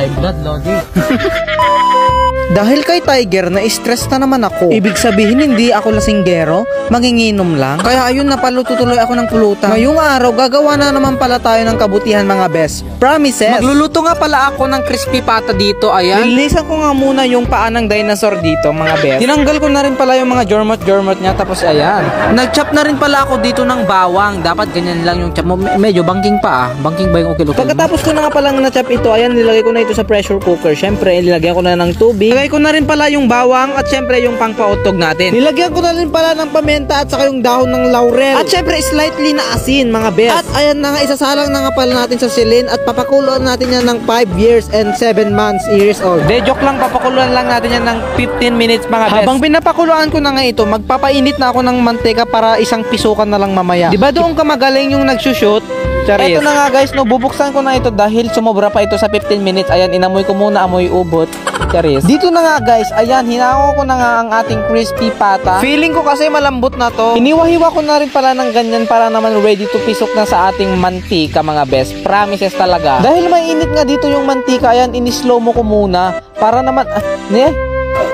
High blood, Lodi. Dahil kay Tiger na stress na naman ako. Ibig sabihin hindi ako lasinggero, manginginom lang. Kaya ayun, napaluto tuloy ako ng pulutan. Ngayong araw gagawa na naman pala tayo ng kabutihan mga best. Promises. Magluluto nga pala ako ng crispy pata dito. Ayan. Lilisan ko nga muna yung paa ng dinosaur dito mga best. Tinanggal ko na rin pala yung mga jormot niya. Tapos ayan. Nag-chop na rin pala ako dito ng bawang. Dapat ganyan lang yung chop mo. Medyo bangking pa ah. Bangking ba yung ukil-ukil? Pagkatapos ko na nga palang na-chop ito, ayan, nilagay ko na ito sa pressure cooker. Syempre, nilagyan ko na ng tubig. Nilagay ko na rin pala yung bawang at syempre yung pangpautog natin. Nilagyan ko na rin pala ng pamenta at saka yung dahon ng laurel. At syempre slightly na asin mga best. At ayan na nga, isasalang na nga pala natin sa silin at papakuluan natin yan ng 5 years and 7 years old. De, joke lang, papakuluan lang natin yan ng 15 minutes mga best. Habang pinapakuluan ko na nga ito, magpapainit na ako ng mantika para isang pisukan na lang mamaya. Diba doon ka magaling yung nagsushoot? Charis. Ito na nga guys, no, bubuksan ko na ito dahil sumobra pa ito sa 15 minutes. Ayan, inamoy ko muna, amoy ubot. Charis. Dito na nga guys, ayan, hinako ko na nga ang ating crispy pata. Feeling ko kasi malambot na to. Iniwa-hiwa ko na rin pala ng ganyan para naman ready to pisok na sa ating mantika mga best. Promises talaga. Dahil mainit nga dito yung mantika, ayan, inislow mo ko muna para naman,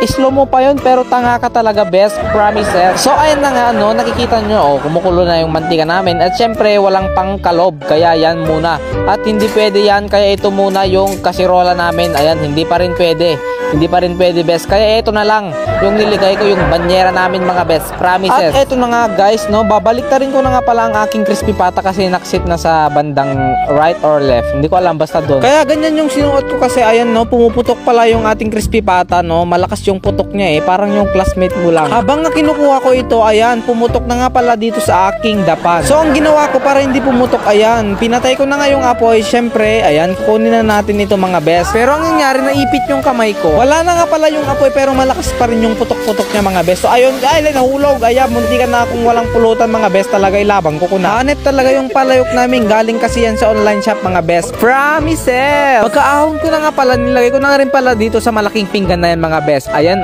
slow mo pa yun pero tanga ka talaga best. Promises. So ayan na nga, no, nakikita nyo, kumukulo na yung mantika namin at syempre walang pangkalob kaya yan muna. At hindi pwede yan, kaya ito muna yung kasirola namin. Ayan, hindi pa rin pwede. Hindi pa rin pwede best. Kaya ito na lang yung niligay ko, yung banyera namin mga best. Promises. At ito na nga guys, no, babalik na rin ko na nga pala ang aking crispy pata kasi naksit na sa bandang right or left. Hindi ko alam, basta doon. Kaya ganyan yung sinuot ko kasi ayan, no, pumuputok pala yung ating crispy pata, no. Malakas yung putok niya parang yung classmate mo lang. Habang nga kinukuha ko ito, ayan, pumutok na nga pala dito sa aking dapan. So ang ginawa ko para hindi pumutok, ayan, pinatay ko na nga yung apoy. Syempre, ayan, kukunin na natin ito mga best. Pero ang nangyari, naipit yung kamay ko. Wala na nga pala yung apoy pero malakas pa rin yung putok-putok niya mga best. So ayun, ay nahulog. Ayan, munti ka na akong walang pulutan mga best. Talaga ilabang ko na. Hanep talaga yung palayok namin. Galing kasi yan sa online shop mga best. Promises! Pagkaahon ko na nga pala, nilagay ko na nga rin pala dito sa malaking pinggan na yan mga best. Ayan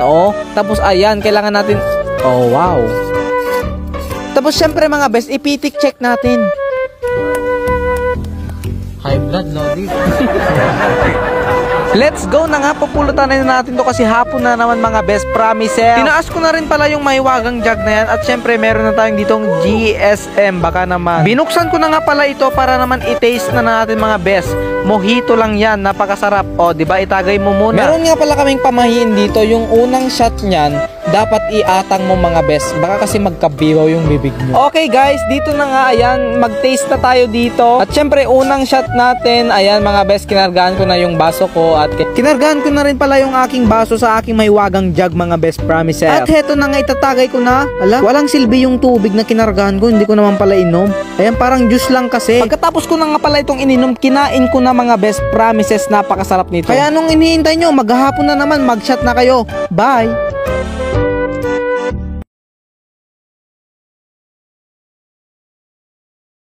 tapos ayan, kailangan natin, wow. Tapos syempre mga best, ipitik check natin. High blood, Lodi. Let's go na nga, pupulutan na natin to kasi hapon na naman mga best. Promises. Tinaas ko na rin pala yung mahiwagang jug na yan at syempre meron na tayong ditong GSM, baka naman. Binuksan ko na nga pala ito para naman i-taste na natin mga best. Mojito lang yan, napakasarap. Diba, itagay mo muna. Meron nga pala kaming pamahiin dito, yung unang shot niyan dapat iatang mo mga best, baka kasi magkabiwaw yung bibig mo. Okay guys, dito na nga, ayan, mag-taste na tayo dito. At syempre unang shot natin, ayan mga best, kinargahan ko na yung baso ko at kinargahan ko na rin pala yung aking baso sa aking mahiwagang jug mga best. Promises. At heto na nga, itatagay ko na. Walang silbi yung tubig na kinargahan ko, hindi ko naman pala inom. Ayan, parang juice lang kasi. Pagkatapos ko na nga pala itong ininom, kinain ko na mga best. Promises, napakasarap nito. Kaya anong iniintay nyo, maghahapon na naman, mag-shot na kayo. Bye!